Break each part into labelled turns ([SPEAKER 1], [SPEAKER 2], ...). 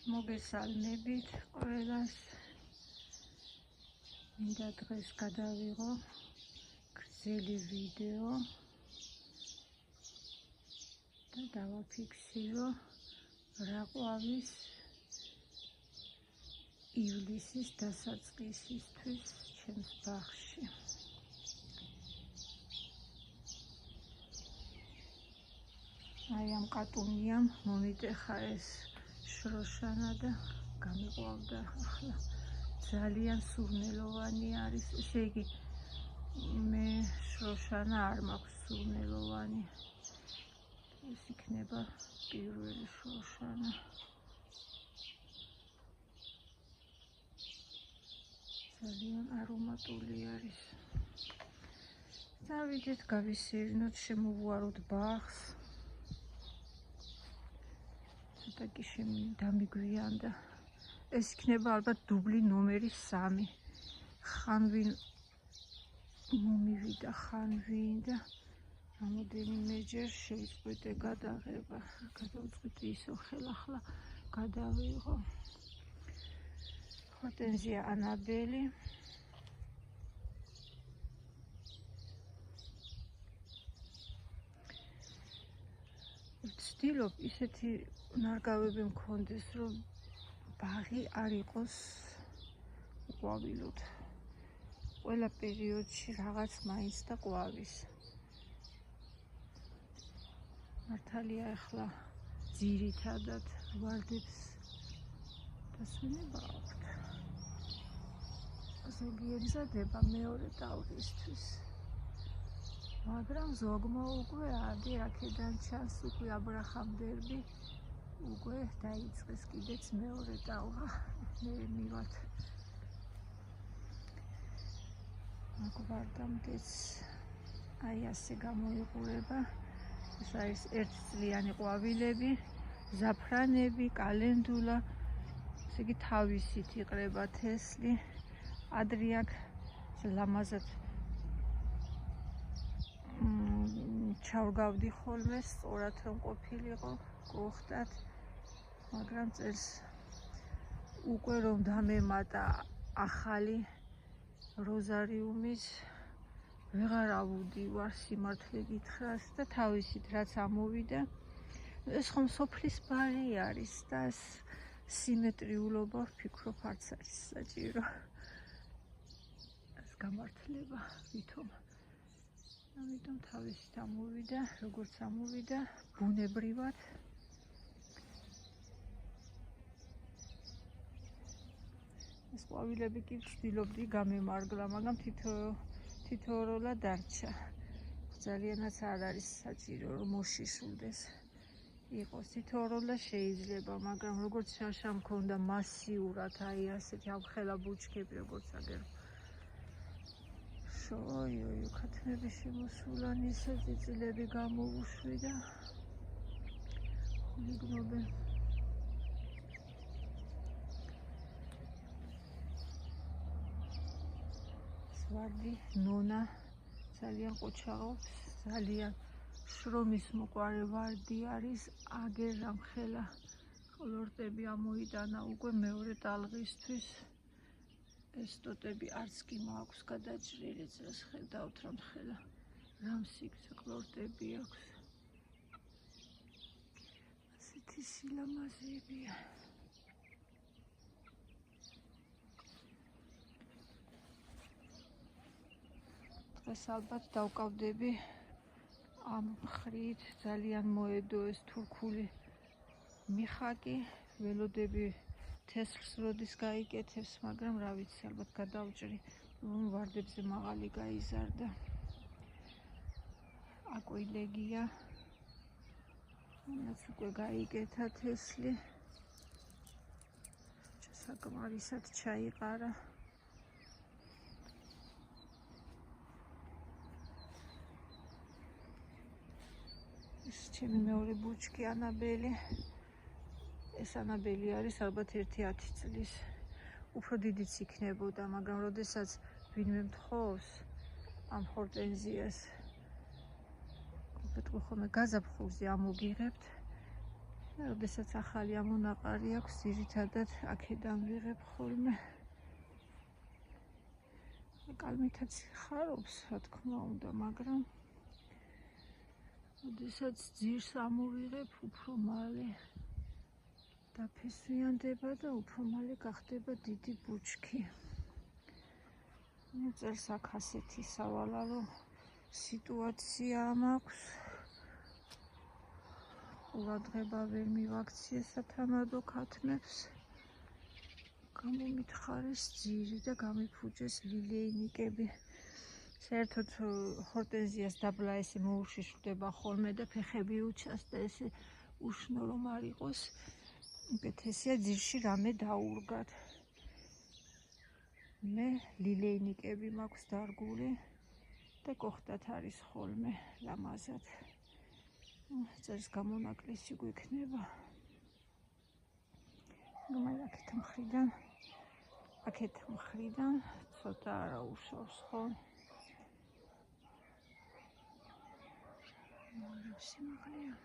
[SPEAKER 1] მოგესალმებით ყველას. მინდა დღეს გადავიღო გრძელი ვიდეო და დავაფიქსირო რა ყვავის ივლისის დასაწყისისთვის ჩემს ბაღში. აი ამ კატუნიამ მომიტეხა ეს შროშანა და გამიყვავდა ახლა. ძალიან სურნელოვანი არის, ესე იგი მე შროშანა არ მაქვს სურნელოვანი. ეს იქნება პირველი შროშანა. ძალიან არომატული არის. დავიდეთ, გავისეირნოთ, შემოვუაროთ ბაღს. ცოტა დამიგვიანდა. ეს იქნება ალბათ დუბლი ნომერი 3. ხან ვინ მომივიდა, ხან ვინ და რამოდენიმეჯერ შეიწყვეტე გადაღება. გადავწყვიტე ისო ხელახლა გადავიღო. ჰორტენზია ანაბელი. ვცდილობ ისეთი ნარგავები მქონდეს, რომ ბაღი არ იყოს ყვავილოდ. ყველა პერიოდში რაღაც მაინც და ყვავის. მართალია ახლა ძირითადად ვარდებს დასვენება აქვთ. ზოგი ემზადება მეორე ტალღისთვის. მაგრამ ზოგმა უკვე ადი აქედან ჩანს, უკვე აბრაჰამდერბი უკვე დაიწყეს კიდეც მეორე ტალღა. მე მივართ აკვარდამდეც აი ასე გამოიყურება. ეს არის ერთწლიანი ყვავილები, ზაფრანები, კალენდულა. ესე იგი თავისით იყრება თესლი. ადრე აქ ლამაზად ჩავგავდი ხოლმე, სწორად რომ ყოფილიყო, გოხდათ. მაგრამ წელს უკვე რომ დამემატა ახალი როზარიუმის, ვეღარ ავუდივარ სიმართლე გითხრას და თავისით რაც ამოვიდა. ეს ხომ სოფლის ბაღი არის და ეს სიმეტრიულობა ვფიქრობ არც არის საჭირო. ეს გამართლება ვითომ. ამიტომ თავისით ამოვიდა, როგორც ამოვიდა, ბუნებრივად. ეს ყვავილები კი ვცდილობდი გამემარგლა, მაგრამ თითოეულა დარჩა. ძალიანაც არ არის საჭირო რომ მოშიშულდეს იყოს. თითოეულა შეიძლება, მაგრამ როგორც შაშა მქონდა მასიურად, აი ასეთი ამხელა ბუჩქები, როგორც აგერ შოიოი ქათმები შემოსულან ისე წიწილები გამოუშვი და ხულიგნობენ. ვარდი ნონა ძალიან ყოჩაღობს, ძალიან შრომის მოყვარე ვარდი არის. აგერ ამხელა ყლორტები ამოიტანა უკვე მეორე ტალღისთვის. ეს ტოტები არც კი მაქვს გადაჭრილი, წელს ხედავთ რომ ხელა რამ სიგრძე ყლორტები აქვს. ასეთი სილამაზეებია. დღეს ალბათ დავკავდები ამ მხრით. ძალიან მოედო ეს თურქული მიხაკი. ველოდები თესლს როდის გაიკეთებს, მაგრამ რა ვიცი, ალბათ გადავჭრი, რომ ვარდებზე მაღალი გაიზარდა. აკვილეგია, რაც უკვე გაიკეთა თესლი. საკმარისად ჩაიყარა. ეს ჩემი მეორე ბუჩქი ანაბელი. ეს ანაბელი არის ალბათ 1-10 წლის. უფრო დიდიც იქნებოდა, მაგრამ როდესაც ვინმე მთხოვს ამ ჰორტენზიას, კონკრეტულად ხოლმე გაზაფხულზე ამოგიღებთ, როდესაც ახალი ამონაყარი აქვს, ძირითადად აქედან ვიღებ ხოლმე. კალმითაც ხარობს, რა თქმა უნდა, მაგრამ როდესაც ძირს ამოვიღებ, უფრო მალე დაფესვიანდება და უფრო მალე გახდება დიდი ბუჩქი. წელს აქ ასეთი სავალალო სიტუაცია მაქვს. ყურადღება ვერ მივაქციე სათანადო ქათმებს. გამომითხარეს ძირი და გამიფუჭეს ლილეინიკები. საერთოდ ჰორტენზიას დაბლა ესე მოუშიშვლდება ხოლმე და ფეხები უჩას და ესე უშნო რომ არ იყოს. უკეთესია ძირში რამე დაურგათ. მე ლილეინიკები მაქვს დარგული და კოხტათ არის ხოლმე ლამაზად. წელს გამონაკლისი გვექნება. აქეთ მხრიდან ცოტა არა უშავს ხო? სიმაღლეა.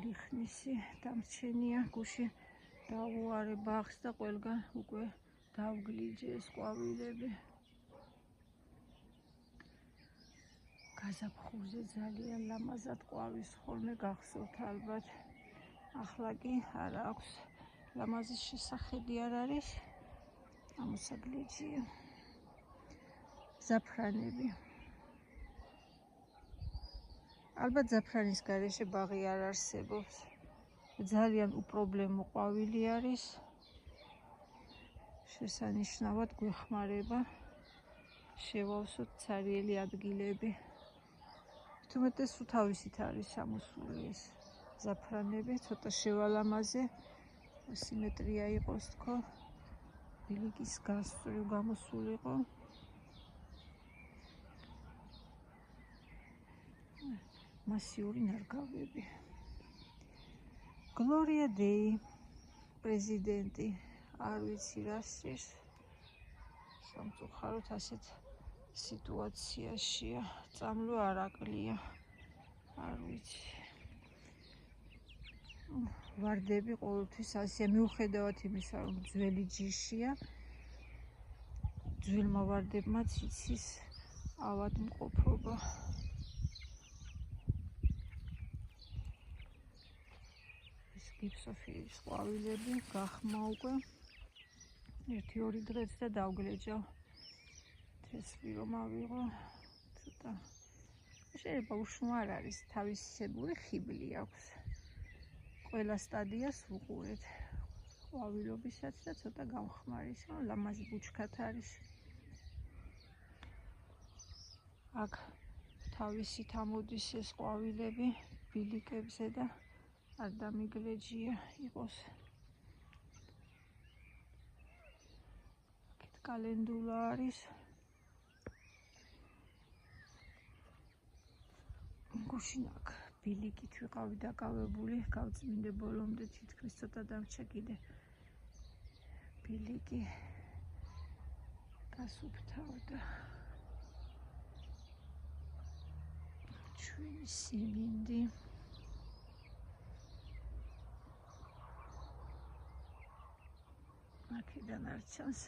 [SPEAKER 1] ლიხნისი დამრჩენია გუში დავუარე ბაღს და ყველგან უკვე დავგლიჯეს ყვავილები. გაზაფხულზე ძალიან ლამაზად ყვავის ხოლმე გახსოვთ ალბათ. ახლა კი არ აქვს ლამაზის შესახედი არ არის. ამოსაგლიჯია. ზაფრანები. ალბათ ზაფრანის გარეშე ბაღი არ არსებობს. ძალიან უპრობლემო ყვავილი არის. შესანიშნავად გვეხმარება შევავსოთ ცარიელი ადგილები. თუმეტეს უთავისით არის ამოსული ეს ზაფრანები, ცოტა შევალამაზე, სიმეტრია იყოს თქო, ბილიკის გასწვრივ გამოსულიყო. მასიური ნარგავები. გლორია დეი, პრეზიდენტი, არ ვიცი რა სჭირს. სამწუხაროდ ასეთ სიტუაციაშია, წამლო არ აკლია, არ ვიცი. ვარდები ყოველთვის ასეა, მიუხედავად იმისა, რომ ძველი ჯიშია, ძველმა ვარდებმაც იცის ავადმყოფობა. ეს გიფსოფილის ყვავილები გახმა უკვე 1-2 დღეც და დავგლეჯავ. თესლი რომ ავიღო, ცოტა შეიძლება უშნო არ არის, თავისებური ხიბლი აქვს. ყველა სტადიას ვუყურეთ ყვავილობისაც და ცოტა გამხმარის, ლამაზი ბუჩქად არის. აქ თავისით ამოდის ეს ყვავილები ბილიკებზე და არ დამიგლეჯია იყოს. აქეთ კალენდულა არის. გუშინ აქ ბილიკით ვიყავი დაკავებული, გავწმინდე ბოლომდე, თითქმის ცოტა დამრჩა კიდე ბილიკი გასუფთავდა. ჩვენი სიმინდი. აქედან არ ჩანს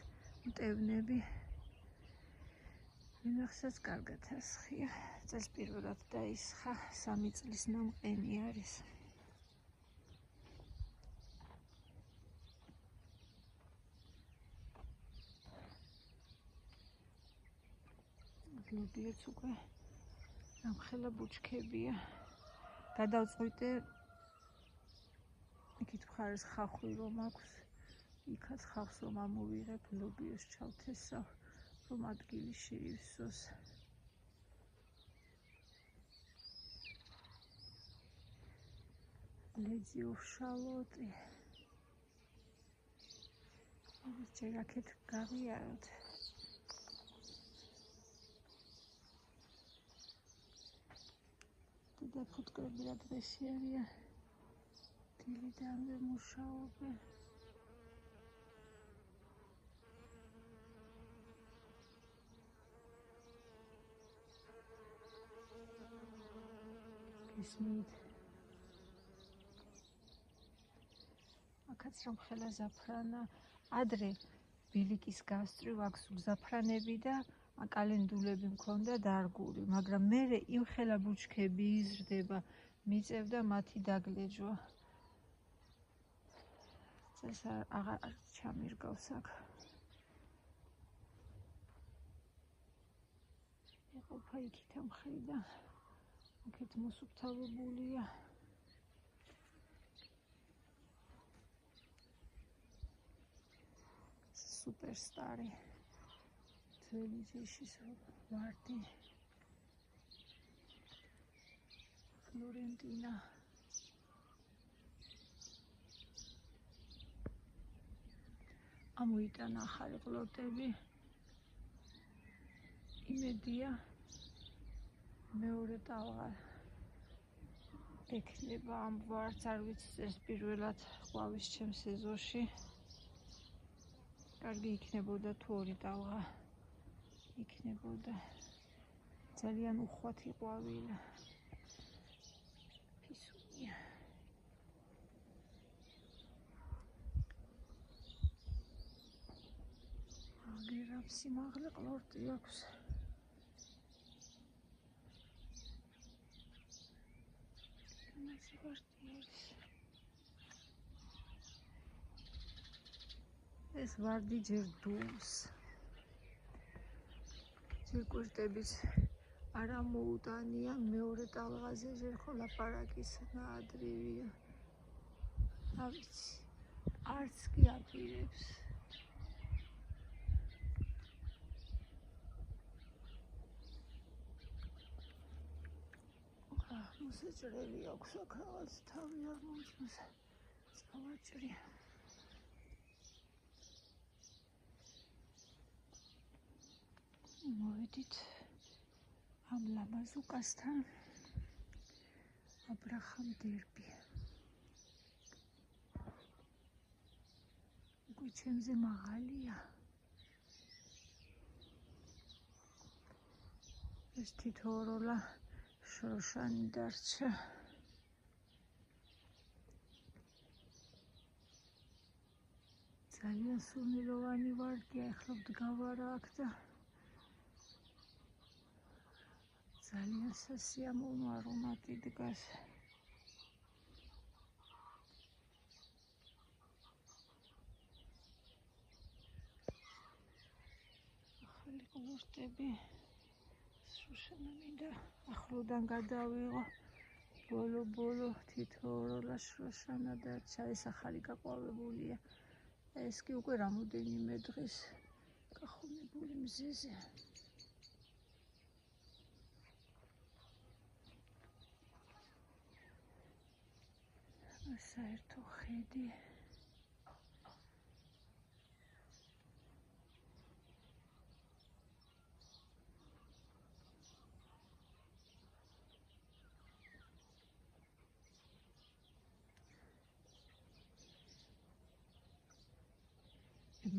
[SPEAKER 1] მტევნები. ვინახსაც კარგად ასხია. წელს პირველად დაისხა, 3 წლის ნამყენი არის. ლობიაც უკვე ამხელა ბუჩქებია. გადავწყვიტე იქით მხარეს ხახვი რომ აქვს, იქაც ხავს რომ ამოვიღებ, ლობიოს ჩავთესავ, რომ ადგილი შეივსოს. ლეძი უშალოტი. ჯერ აქეთ გავიაროთ. და ფუტკრები რა დღეში არიან. დილიდანვე მუშაობენ. ისმით აქაც რომ ხელა ზაფრანა, ადრე ბილიკის გასწრივ აქვს ზაფრანები და კალენდულები მქონდა დარგული, მაგრამ მერე იმ ხელა ბუჩქები იზრდება, მიწევდა მათი დაგლეჯვა. ეს აღარ ჩამირგავს აქ. ეყოფა იქით ამ მხრიდან. აქეთ მოსუფთავებულია. სუპერსტარი. ძველი ჯიშის ვარდი. ფლორენტინა. ამოიტანა ახალი ყლორტები. იმედია მეორე ტალღა ექნება ამ ვარდს, არ ვიცი ეს პირველად ყვავის ჩემს ეზოში. კარგი იქნებოდა თუ ორი ტალღა იქნებოდა. ძალიან უხვათი ყვავია. ფისუნია. აგერაფ სიმაღლე ყლორტი აქვს. ეს ვარდი ჯერ დუმს. ჯერ კვირტების არ ამოუტანია, მეორე ტალღაზე ჯერ ხო ლაპარაკის ნაადრევია. რა ვიცი, არც კი აპირებს. მოსაჭრელი აქვს აქ რაღაც თავი არ მომწონს. წავაჭრია. მოვედით ამ ლამაზუკასთან. აბრაჰამ დერბი. უკვე ჩემზე მაღალია. ეს თითოეულა შროშანი დარჩა. ძალიან სურნელოვანი ვარდია, ეხლა ვდგავარა აქ და ძალიან სასიამოვნო არომატი დგას. ახალი ყლორტები. შროშანა მინდა ახლოდან გადავიღო. ბოლო თითოეულა შროშანა დარჩა. ეს ახალი გაყვავებულია. ეს კი უკვე რამოდენიმე დღის გახუნებული მზეზე. საერთო ხედი.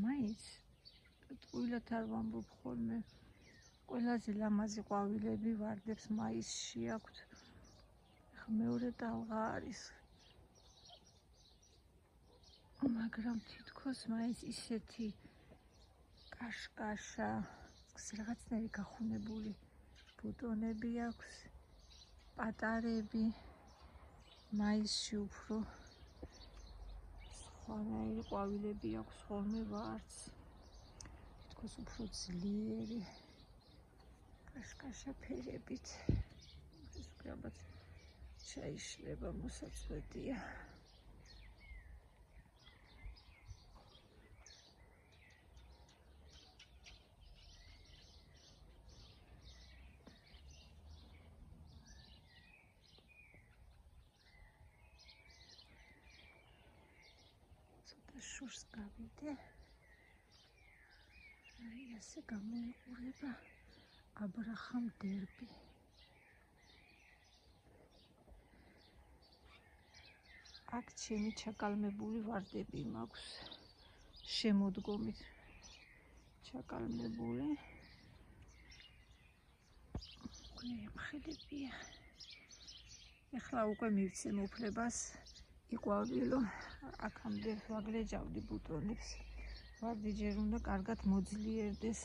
[SPEAKER 1] მაინც ტყუილად არ ვამბობ ხოლმე. ყველაზე ლამაზი ყვავილები ვარდებს მაისში აქვთ. მეორე ტალღა არის. მაგრამ თითქოს მაინც ისეთი კაშკაშა, რაღაცნაირი გახუნებული ბუტონები აქვს. პატარები მაისში უფრო სხვანაირი ყვავილები აქვს ხოლმე ვარდს. თითქოს უფრო ძლიერი კაშკაშა ფერებით. ეს ალბათ ჩაიშლება, მოსაწყვეტია. შურს გავიდე. ასე გამოიყურება აბრაჰამ დერბი. აქ ჩემი ჩაკალმებული ვარდები მაქვს. შემოდგომით ჩაკალმებული. მხედებია. ეხლა უკვე მივცემ უფლებას იყვავილო, აქამდე ვაგრეჯავდი ბუტონებს. ვარდიჯერ უნდა კარგად მოძლიერდეს.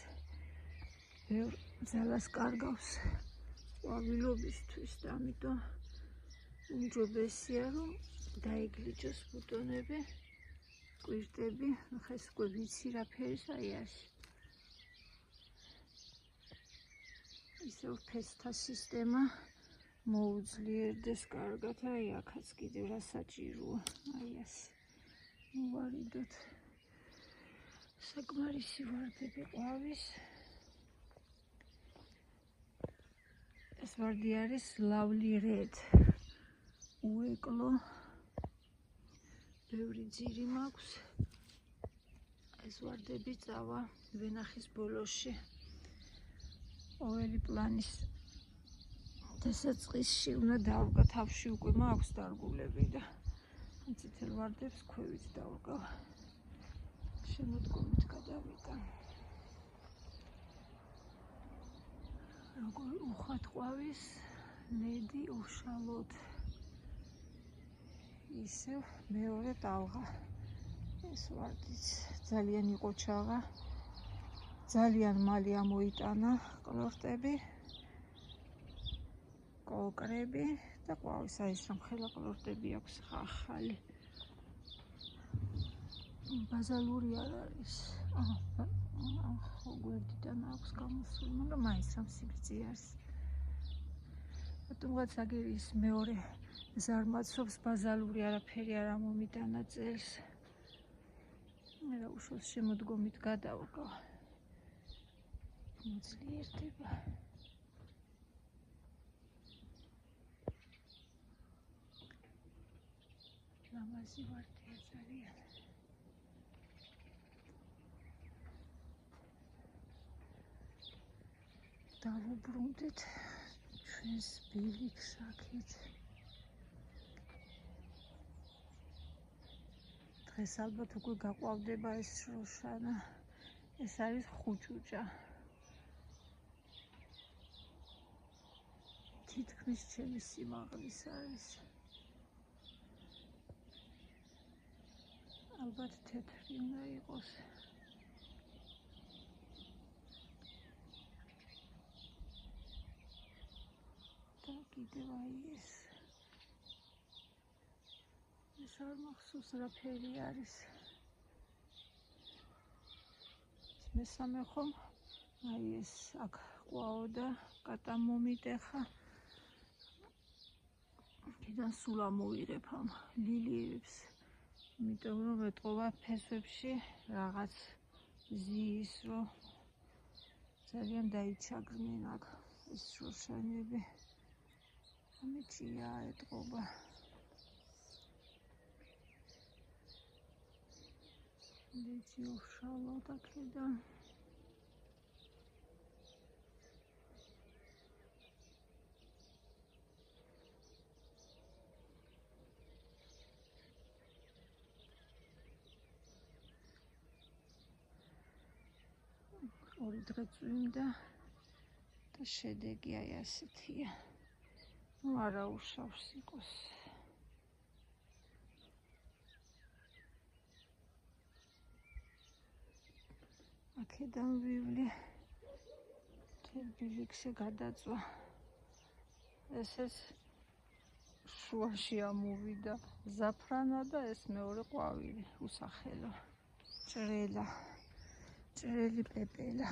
[SPEAKER 1] ბევრ ძალას კარგავს ყვავილობისთვის და ამიტომ უმჯობესია რომ დაეგლიჯოს ბუტონები, კვირტები, ახლა ეს უკვე ვიცი რა ფერის აი ასე. ისევ ფესთა სისტემა მოუძლიერდეს კარგად, აი აქაც კიდევ რა საჭიროა, აი ასე. მოვარიდოთ საკმარისი ვარდები ყვავის. ეს ვარდი არის Lovely Red. უეკლო. ბევრი ძირი მაქვს. ეს ვარდები წავა ვენახის ბოლოში. ყოველი პლანის დასაწყისში უნდა დავდგა, თავში უკვე მაქვს დარგულები და წითელ ვარდებს ქვევით დავდგა. შემოდგომით გადავიტან. როგორ უხად ყვავის ლედი უშალოდ. ისევ მეორე ტალღა. ეს ვარდიც ძალიან იყო ჩაღა. ძალიან მალე ამოიტანა ყლორტები, კოკრები და ყვავის აი ეს რამხელა ყლორტები აქვს ახალი. ბაზალური არ არის. გვერდიდან აქვს გამოსული, მაგრამ მაინც რამ სიგრძე არის. რატომღაც აგერის მეორე ზარმაცობს ბაზალური არაფერი არ ამომიტანა წელს. რა უშოს შემოდგომით გადავდგა. მოძლიერდება. ლამაზი ვარდია ძალიან. დავუბრუნდით ჩვენს ბილიქს აქეთ. დღეს ალბათ უკვე გაყვავდება ეს შროშანა. ეს არის ხუჭუჭა. თითქმის ჩემი სიმაღლის არის. ალბათ თეთრი უნდა იყოს. და კიდევ აი ეს. ეს არ მახსოვს რა ფერი არის. მესამე ხომ აი ეს აქ ყვაო და კატა მომიტეხა. კიდან სულ ამოვიღებ ამ ლილიებს. იმიტომ რომ ეტყობა ფესვებში რაღაც ზიის, რომ ძალიან დაიჩაგრნენ აქ ეს შროშანები. ამეჭია ეტყობა. ლედი უშალოდ აქედან. ორი დღე წვიმდა და შედეგი აი ასეთია. ნუ არა უშავს იყოს. აქედან ვივლი თელ ბილიქზე გადაწვა. ესეც შუაში ამოვიდა ზაფრანა და ეს მეორე ყვავილი უსახელო. ჭრელა. ჭრელი პეპელა.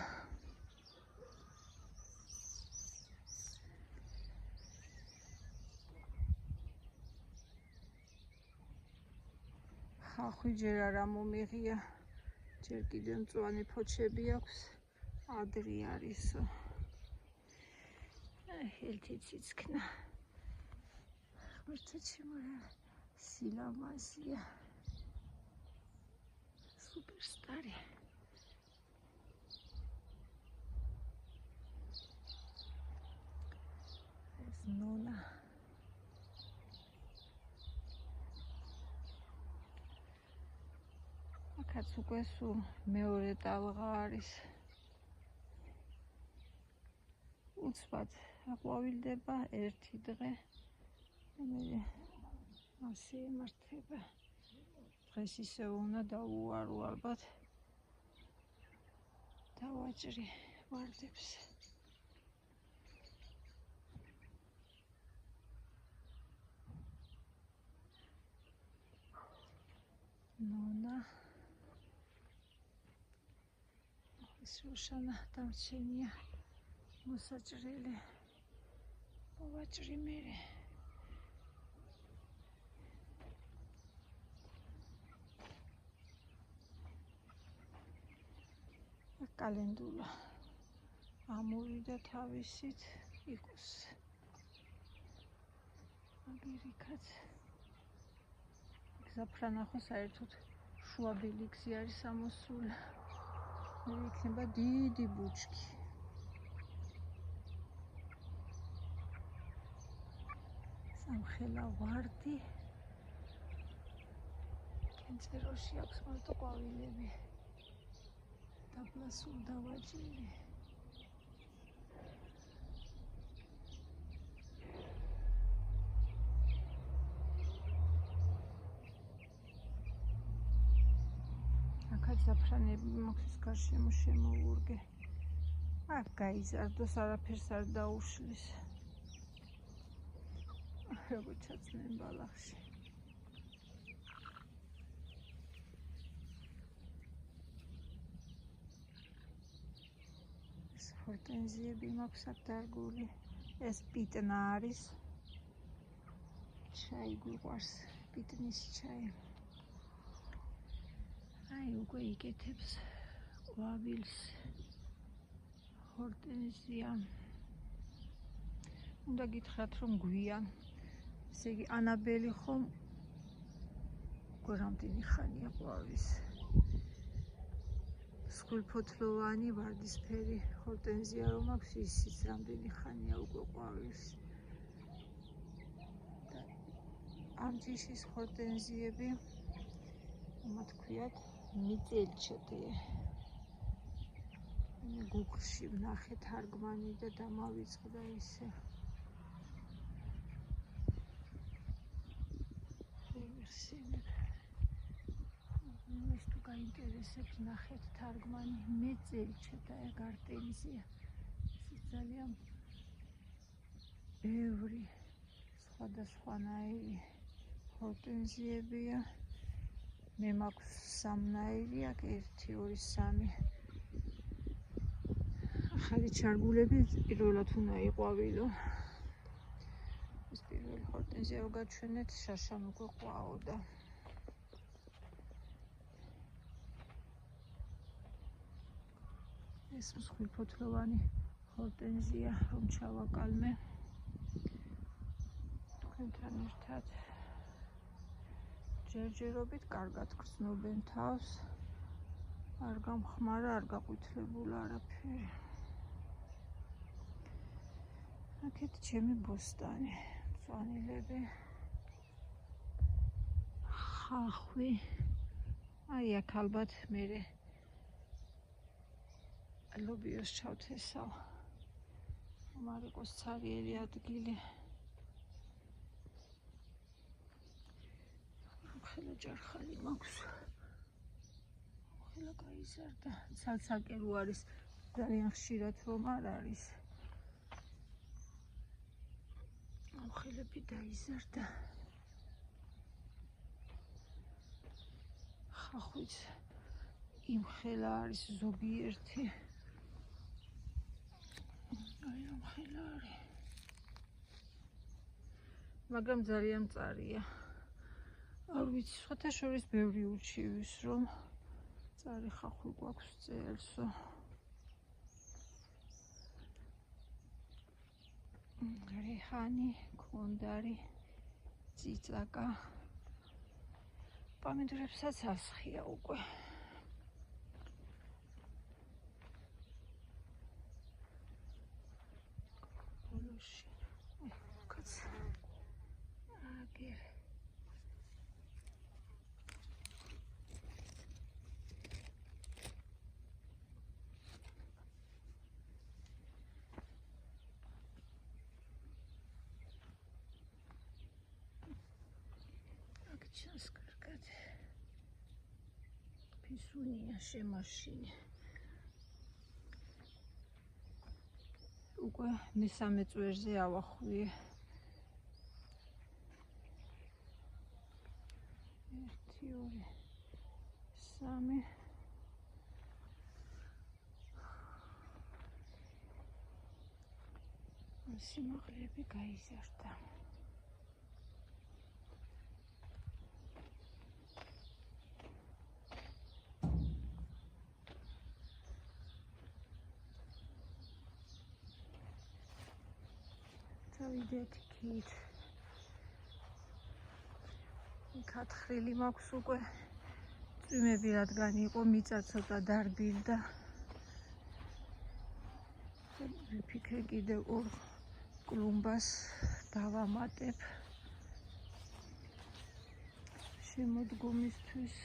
[SPEAKER 1] ხახვი ჯერ არ ამომიღია. ჯერ კიდევ მწვანე ფოჩები აქვს. ადრე არისო. ერთი ციცქნა. ღმერთო ჩემო, სილამაზია. სუპერსტარი. ეს ნონა. აქაც უკვე სულ მეორე ტალღა არის. უცბად აყვავილდება ერთი დღე. მე ასე ემართება. დღეს ისევ უნდა დავუარო ალბათ. დავაჭრი ვარდებს. ნონა ეს როშანა დამჩენია მოსაჭრელი მოვაჭრი მე კალენდულა ამოვიდა თავისით იყოს აგირიქაც ზაფრანახო საერთოდ შუაბელი გზი არის ამოსული მე იქნება დიდი ბუჩქი სამხელა ვარდი კენწეროში აქვს მარტო ყვავილები დაბლასულ დავაჭრილი ზაფრანები მაქვს გარშემო შემოურგე. აქ გაიზარდოს არაფერს არ დაუშლის. როგორ ჩაცნენ ბალახში. ეს ჰორტენზიები მაქვს აქ დარგული. ეს პიტნა არის. ჩაი გვიყვარს, პიტნის ჩაი. აი უკვე იკეთებს ყვავილს ჰორტენზია უნდა გითხრათ რომ გვიან ესე იგი ანაბელი ხომ უკვე რამდენი ხანია ყვავის სხვილფოთლოვანი ვარდისფერი ჰორტენზია რომ აქვს ისიც რამდენი ხანია უკვე ყვავის და ამ ჯიშის ჰორტენზიები მათ ქვიათ მიწელჩეთე გუგლში ვნახე თარგმანი და დამავიწყდა ისე ეს თუ გაინტერესებს ნახეთ თარგმანი მეწელჩეთე გარტენზია ეს ძალიან ბევრი სხვადასხვანაირი ჰორტენზიებია მე მაქვს სამნაირი აქ 1 2 3 ახალი ჩარგულები პირველად უნდა იყვავილო ეს პირველი ჰორტენზია რო გაჩვენეთ შაშამ უკვე ყვაოდა ეს მსხვილფოთლოვანი ჰორტენზია რომ ჩავაკალმე თქვენთან ერთად ჯერჯერობით კარგად გრძნობენ თავს არ გამხმარა არ გაყვითლებულა არაფერი აქეთ ჩემი ბოსტანი მწვანილები ხახვი აი აქ ალბათ მე ლობიოს ჩავთესავ რომ არ იყოს ცარიელი ადგილი ხელა ჯარხალი მაქვს ხელა გაიზარდა ცალ-ცალკე რო არის ძალიან ხშირად რომ არ არის ხელები დაიზარდა ხახვიც იმ ხელა არის ზოგიერთი აი ამ ხელა არის მაგრამ ძალიან მწარია არ ვიცი, სხვათა შორის ბევრი ურჩივის, რომ წარი ხახვი გვაქვს წელსო. რეჰანი, ქონდარი, წიწაკა. პომიდორებსაც ასხია უკვე. ბოლოში. კაც. აგერ. ჩანს კარგად. ფისუნია შემაშინე. უკვე მესამე წვერზე ავახვიე. 1 2 3 სიმაღლეები გაიზარდა. დავიდეთ იქით. კათხრილი მაქვს უკვე. წვიმები რადგან იყო, მიწა ცოტა დარბილდა. ვიფიქრე კიდევ 2 კლუმბას დავამატებ შემოდგომისთვის.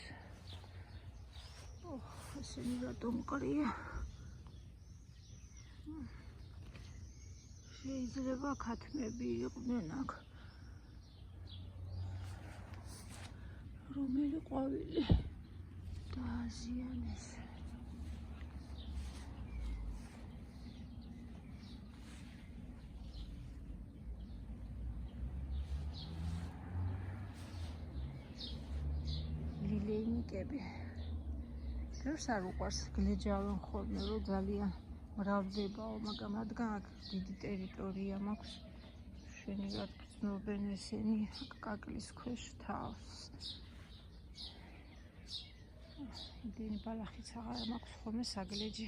[SPEAKER 1] ესენი რატომ მყრია? შეიძლება ქათმები იყვნენ აქ. რომელი ყვავილი დააზიანეს. ლილეინიკები. ბევრს არ უყვარს, გლეჯავენ ხოლმე, რომ ძალიან მრავლდებაო, მაგრამ რადგან აქ დიდი ტერიტორია მაქვს, შენიღად გრძნობენ ესენი კაკლის ქვეშ თავს. იმდენი ბალახიც აღარ მაქვს ხოლმე საგლეჯი.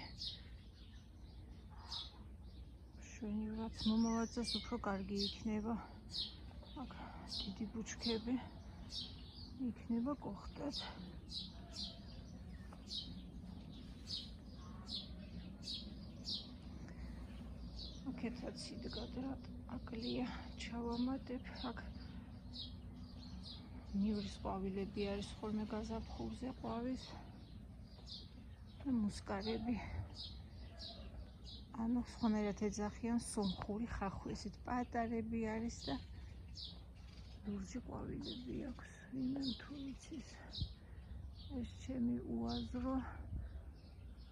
[SPEAKER 1] შენიღად მომავალწელს უფრო კარგი იქნება. აქ დიდი ბუჩქები იქნება კოხტად. აქეთაც იდგად რა აკლია, ჩავამატებ. აქ ნივრის ყვავილები არის ხოლმე გაზაფხულზე ყვავის და მუსკარები. ანუ სხვანაირად ეძახიან სომხური ხახვი, ესეთ პატარები არის და ლურჯი ყვავილები აქვს. ვინმე თუ იცის, ეს ჩემი უაზრო,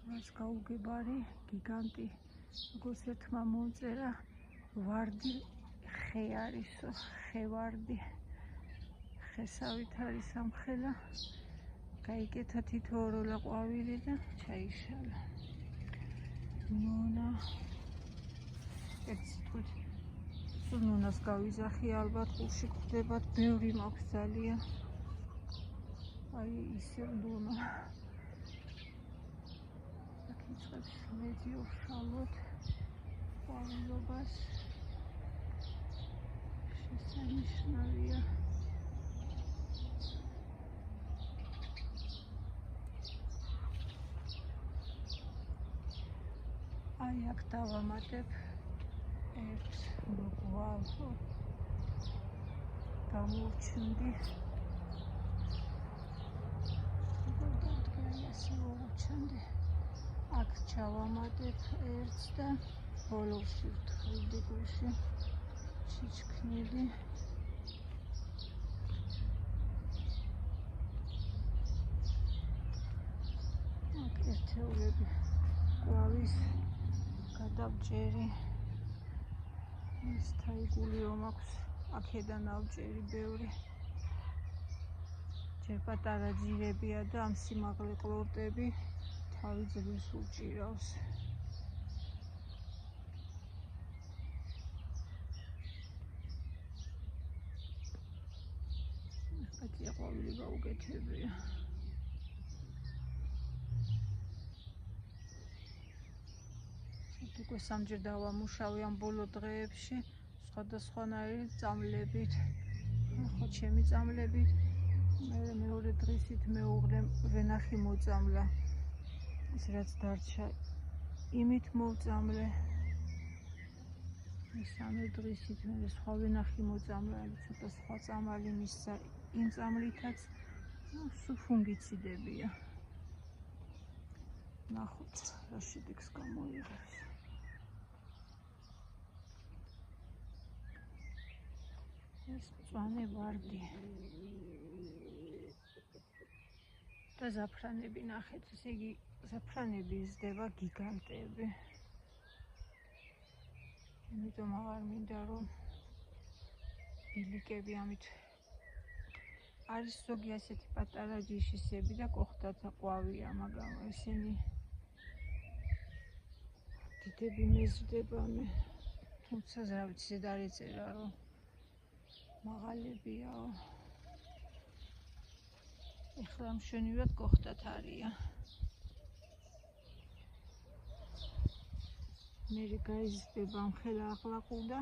[SPEAKER 1] რაც გაუგებარი გიგანტი, როგორც ერთმა მომწერა, ვარდი ხე არისო, ხევარდი. ხესავით არის ამხელა. გაიკეთა თითოეულა ყვავილი და ჩაიშალა. ნონა. სულ ნონას გავიზახი, ალბათ ხუში გვხვდებათ, ბევრი მაქვს ძალიან. აი ისევ ნონა. აქ იწყებს ლეძი უშალოდ ყვავილობას. შესანიშნავია. აი აქ დავამატებ ერთ მრგვალ გამოვჩნდი. აქ ჩავამატებ ერთს და ბოლოში ვთვლი გულში ჩიჩქნილი. აქ ერთეულები ყვავის გადავჭერი. ეს თაიგულიო მაქვს, აქედან ავჭერი ბევრი. ჯერ პატარა ძირებია და ამ სიმაღლე ყლორტები თავი ძვლის უჭირავს. კაცია ყვავილი გაუკეთებია. უკვე სამჯერ დავამუშავე ამ ბოლო დღეებში სხვადასხვანაირი წამლებით. ხო, ჩემი წამლებით. მეორე დღისით მეუღლე ვენახი მოწამლა. ის რაც დარჩა, იმით მოვწამლე. მესამე დღისით მე სხვა ვენახი მოწამლა, ცოტა სხვა წამალი მისცა იმ წამლითაც. სულ ფუნგიციდებია. ნახოთ, რა შედეგს გამოიღებს. ეს მწვანე ვარდი. და ზაფრანები ნახეთ, ესე იგი ზაფრანები იზრდება გიგანტები. იმიტომ აღარ მინდა რომ ბილიკები ამით არის ზოგი ასეთი პატარა ჯიშისები და კოხტათა ყვავია, მაგრამ ესენი დიდები მეზრდებამე. თუმცა რა ვიცი, ზედ არ ეწერა რომ მაღალებიაო. ეხლა მშვენივრად კოხტათ არიან. მერე გაიზრდება ამხელა აღლაყუდა,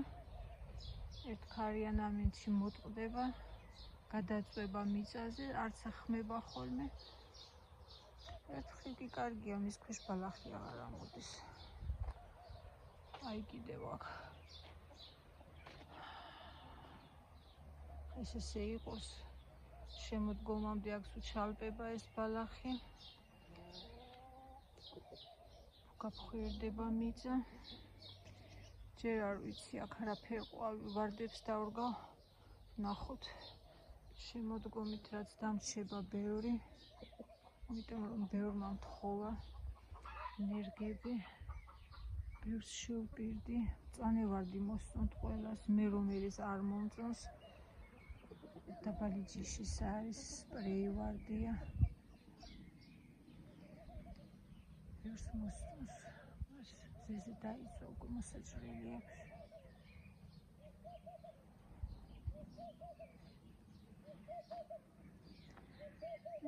[SPEAKER 1] ერთქარიან ამინდში მოტყდება, გადაწვება მიწაზე, არც ახმება ხოლმე. ერთხელ კი კარგია, მის ქვეშ ბალახი აღარ ამოდის. აი კიდევ აქ. ეს ესე იყოს. შემოდგომამდე აქ უჩალპება ეს ბალახი. გაფხვირდება მიწა. ჯერ არ ვიცი, აქ არაფერი ყვავი ვარდებს დავრგა. ნახოთ. შემოდგომით რაც დამრჩება ბევრი. იმიტომ რომ ბევრმა მთხოვა ნერგები. ბევრს შევპირდი. წანევარდი მოსწონთ ყველას, მე რომელიც არ მომწონს. დაბალი ჯიშის არის, სპრეი ვარდია. ბევრს მოსწონს. ზეზე დაიწვა, მოსაჭრელი აქვს.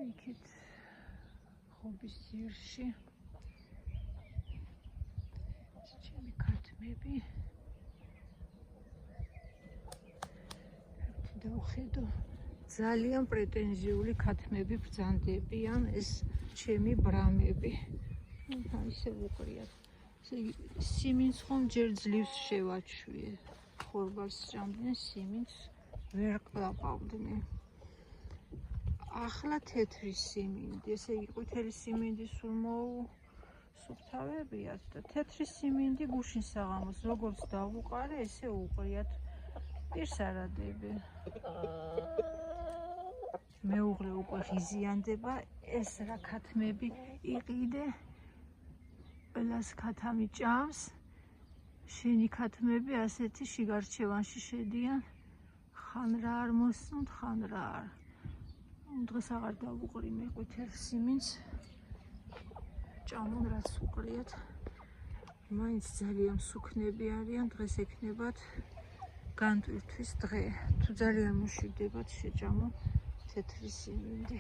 [SPEAKER 1] იქით ხობის ძირში ჩემი ქათმები. დავხედო. ძალიან პრეტენზიული ქათმები ბრძანდებიან, ეს ჩემი ბრამები. ისე უყრიათ. სიმინს ხომ ჯერ ძლივს შევაჩვიე. ხორბალს ჭამდნენ, სიმინს ვერ ყლაპავდნენ. ახლა თეთრი სიმინდი, ესე იგი ყვითელი სიმინდი სულ მოუსუფთავებიათ და თეთრი სიმინდი გუშინ საღამოს როგორც დავუყარე, ესე უყრიათ. პირს არადები. მეუღლე უკვე ღიზიანდება, ეს რა ქათმები იყიდე. ყველას ქათამი ჭამს. შენი ქათმები ასეთი შიგარჩევანში შედიან. ხან რა არ მოსწონთ, ხან რა არ. დღეს აღარ დავუყრი მე ყვითელ სიმინს. ჭამონ რაც უყრიათ. მაინც ძალიან მსუქნები არიან, დღეს ექნებათ განტვირთვის დღე. თუ ძალიან მოშვიდებათ, შეჭამო თეთრი სიმინდი.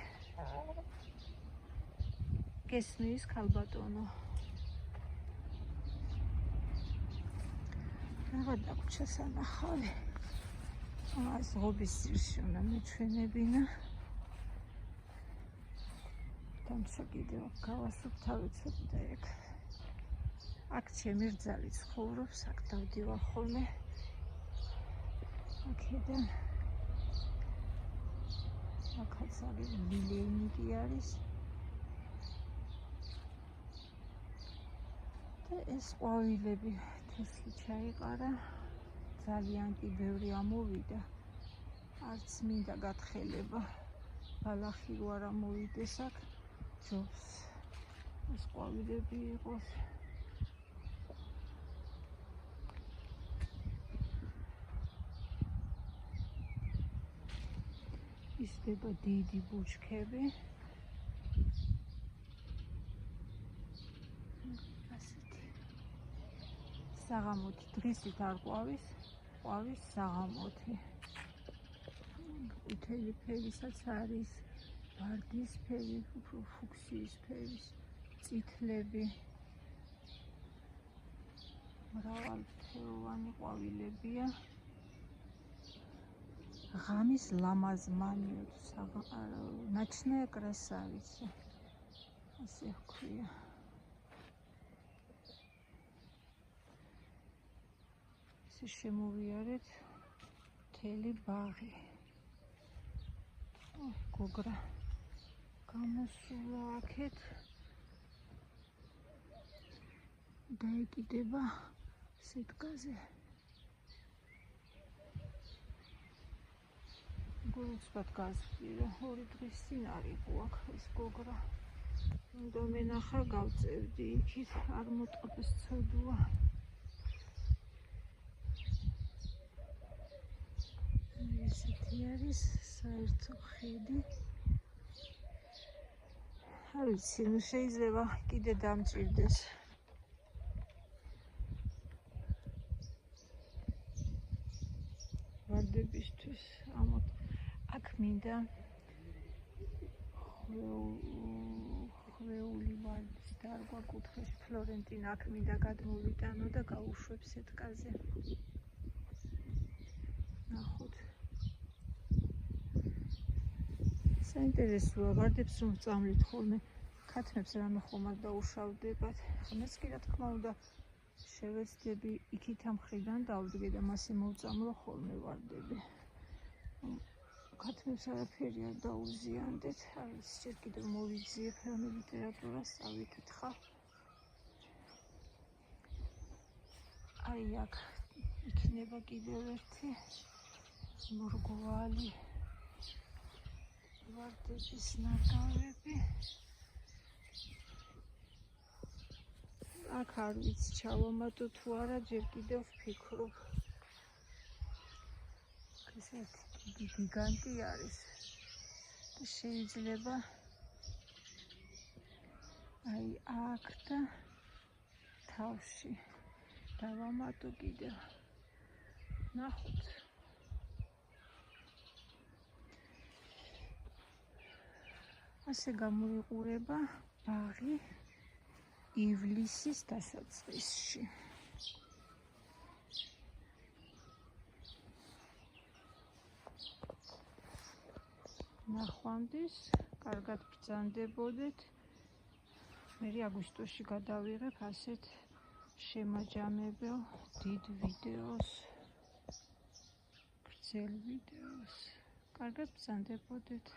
[SPEAKER 1] გესმის ქალბატონო. რაღაც დაგვჭა სანახავი. ეს ღობის ძირში უნდა მეჩვენებინა. თუმცა კიდევ გავასუფთავეთ და ეგ. აქ ჩემი რძალი ცხოვრობს, აქ დავდივარ ხოლმე. აქედან აქაც არის ლილეინიკი არის. და ეს ყვავილები თესლი ჩაიყარა. ძალიან კი ბევრი ამოვიდა. არც მინდა გათხელება. ბალახი რო არ ამოვიდეს აქ. ჯობს ეს ყვავილები იყოს. ისდება დიდი ბუჩქები. ასეთი. საღამოთი დღისით არ ყვავის, ყვავის საღამოთი. ყვითელი ფერისაც არის, ვარდისფერი, უფრო ფუქსიის ფერის, წითლები. მრავალფეროვანი ყვავილებია. ღამის ლამაზმანიოთ, ნაჩნია კრასავიცა. ასე ჰქვია. ესე შემოვიარეთ მთელი ბაღი. გოგრა გამოსულა აქეთ. დაეკიდება სიტკაზე. გულწრფად გაზრდილი, 2 დღის წინ არ იყო აქ ეს გოგრა. უნდა მენახა, გავწევდი იქით, არ მოტყდეს ცოდვა. ესეთი არის საერთო ხედი. არ ვიცი, შეიძლება კიდე დამჭირდეს. ვარდებისთვის აქ მინდა ხვეული ვარდის დარგვა კუთხეში. ფლორენტინა აქ მინდა გადმოვიტანო და გაუშვებ სეტკაზე. ნახოთ. საინტერესოა, ვარდებს რომ წამლით ხოლმე ქათმებს რამე ხომ არ დაუშავდებათ. ხმებს კი რა თქმა უნდა შევეცდები იქით ამ მხრიდან დავდგე და მასე მოვწამლო ხოლმე ვარდები. ქათმებს არაფერი არ დაუზიანდეთ. არ ვიცი, ჯერ კიდევ მოვიძიებ რამე ლიტერატურას წავიკითხა. აი აქ იქნება კიდევ ერთი მრგვალი ვარდების ნარგავები. აქ არ ვიცი ჩავამატო თუ არა, ჯერ კიდევ ვფიქრობ. ესეთი გიგანტი არის და შეიძლება აი აქ და თავში დავამატო კიდევ. ნახოთ. ასე გამოიყურება ბაღი ივლისის დასაწყისში. ნახვამდის, კარგად ბრძანდებოდეთ. მე აგვისტოში გადავიღებ ასეთ შემაჯამებელ დიდ ვიდეოს, გრძელ ვიდეოს. კარგად ბრძანდებოდეთ.